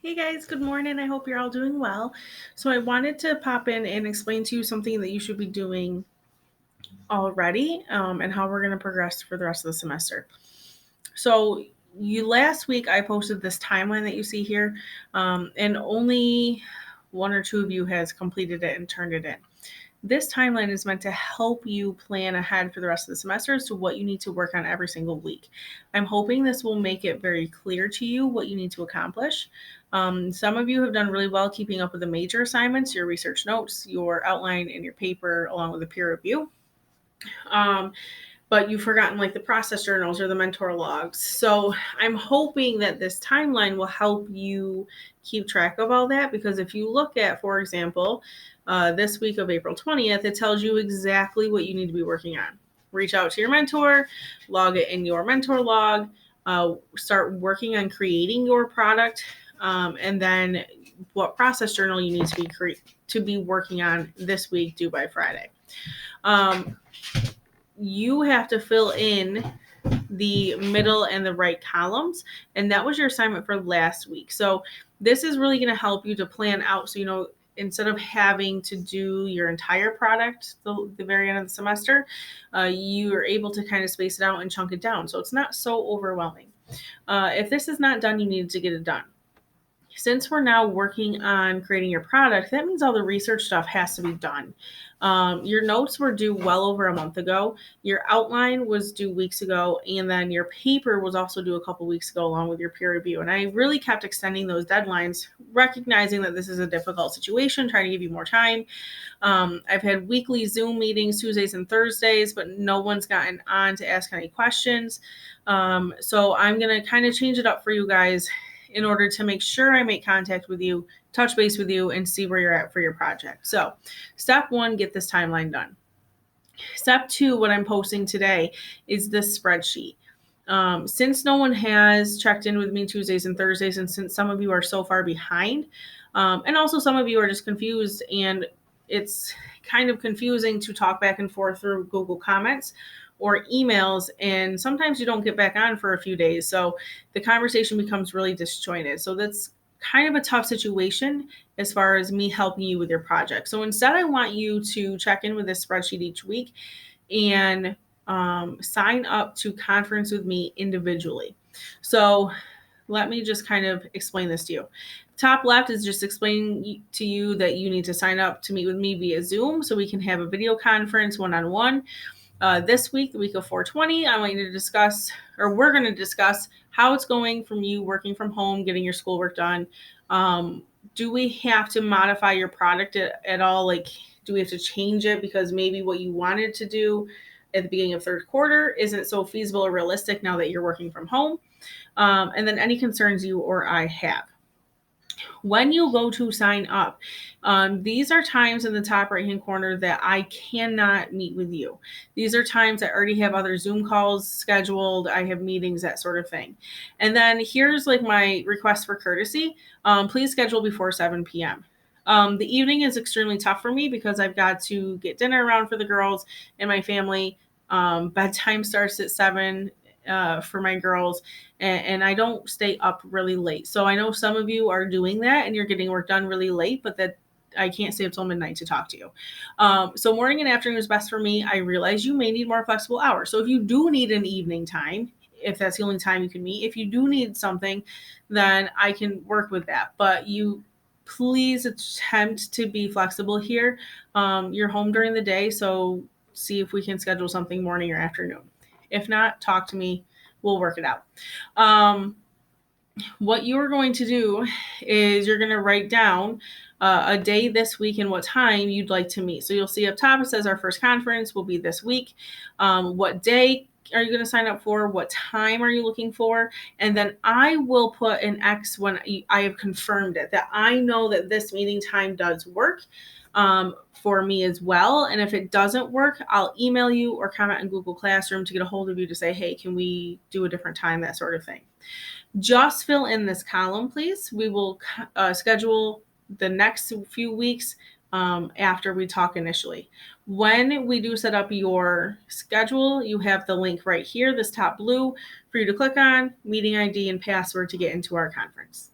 Hey guys, good morning. I hope you're all doing well. So, I wanted to pop in and explain to you something that you should be doing already and how we're going to progress for the rest of the semester. So, you last week I posted this timeline that you see here, and only one or two of you has completed it and turned it in. This timeline is meant to help you plan ahead for the rest of the semester as to what you need to work on every single week. I'm hoping this will make it very clear to you what you need to accomplish. Some of you have done really well keeping up with the major assignments, your research notes, your outline, and your paper, along with the peer review. Um, but you've forgotten like the process journals or the mentor logs. So I'm hoping that this timeline will help you keep track of all that because if you look at, for example, this week of April 20th, it tells you exactly what you need to be working on. Reach out to your mentor, log it in your mentor log, start working on creating your product, and then what process journal you need to be working on this week due by Friday. Um, you have to fill in the middle and the right columns. And that was your assignment for last week. So this is really going to help you to plan out. So, instead of having to do your entire product the very end of the semester, you are able to kind of space it out and chunk it down. So it's not so overwhelming. If this is not done, you need to get it done. Since we're now working on creating your product, that means all the research stuff has to be done. Your notes were due well over a month ago. Your outline was due weeks ago, and then your paper was also due a couple weeks ago, along with your peer review. And I really kept extending those deadlines, recognizing that this is a difficult situation, trying to give you more time. I've had weekly Zoom meetings Tuesdays and Thursdays, but no one's gotten on to ask any questions. So I'm going to kind of change it up for you guys in order to make sure I make contact with you, touch base with you, and see where you're at for your project. So, step one, get this timeline done. Step two, what I'm posting today is this spreadsheet. Since no one has checked in with me Tuesdays and Thursdays, and since some of you are so far behind, and also some of you are just confused, and it's kind of confusing to talk back and forth through Google Comments or emails, and sometimes you don't get back on for a few days. So the conversation becomes really disjointed. So that's kind of a tough situation as far as me helping you with your project. So instead, I want you to check in with this spreadsheet each week and sign up to conference with me individually. So let me just kind of explain this to you. Top left is just explaining to you that you need to sign up to meet with me via Zoom so we can have a video conference one-on-one. This week, the week of 420, I want you to discuss, or we're going to discuss how it's going from you working from home, getting your schoolwork done. Do we have to modify your product at all? Like, do we have to change it because maybe what you wanted to do at the beginning of third quarter isn't so feasible or realistic now that you're working from home? And then any concerns you or I have. When you go to sign up, these are times in the top right hand corner that I cannot meet with you. These are times I already have other Zoom calls scheduled. I have meetings, that sort of thing. And then here's like my request for courtesy. Please schedule before 7 p.m. The evening is extremely tough for me because I've got to get dinner around for the girls and my family. Bedtime starts at 7 for my girls, and I don't stay up really late. So I know some of you are doing that and you're getting work done really late, but that I can't stay up till midnight to talk to you. So morning and afternoon is best for me. I realize you may need more flexible hours. So if you do need an evening time, if that's the only time you can meet, if you do need something, then I can work with that. But you please attempt to be flexible here. You're home during the day, so see if we can schedule something morning or afternoon. If not, talk to me. We'll work it out. What you're going to do is you're going to write down a day this week and what time you'd like to meet. So you'll see up top it says our first conference will be this week. What day are you going to sign up for? What time are you looking for? And then I will put an X when I have confirmed it, that I know that this meeting time does work for me as well. And if it doesn't work, I'll email you or comment in Google Classroom to get a hold of you to say, hey, can we do a different time, that sort of thing. Just fill in this column, please. We will schedule the next few weeks after we talk initially. When we do set up your schedule, you have the link right here, this top blue, for you to click on, meeting ID and password to get into our conference.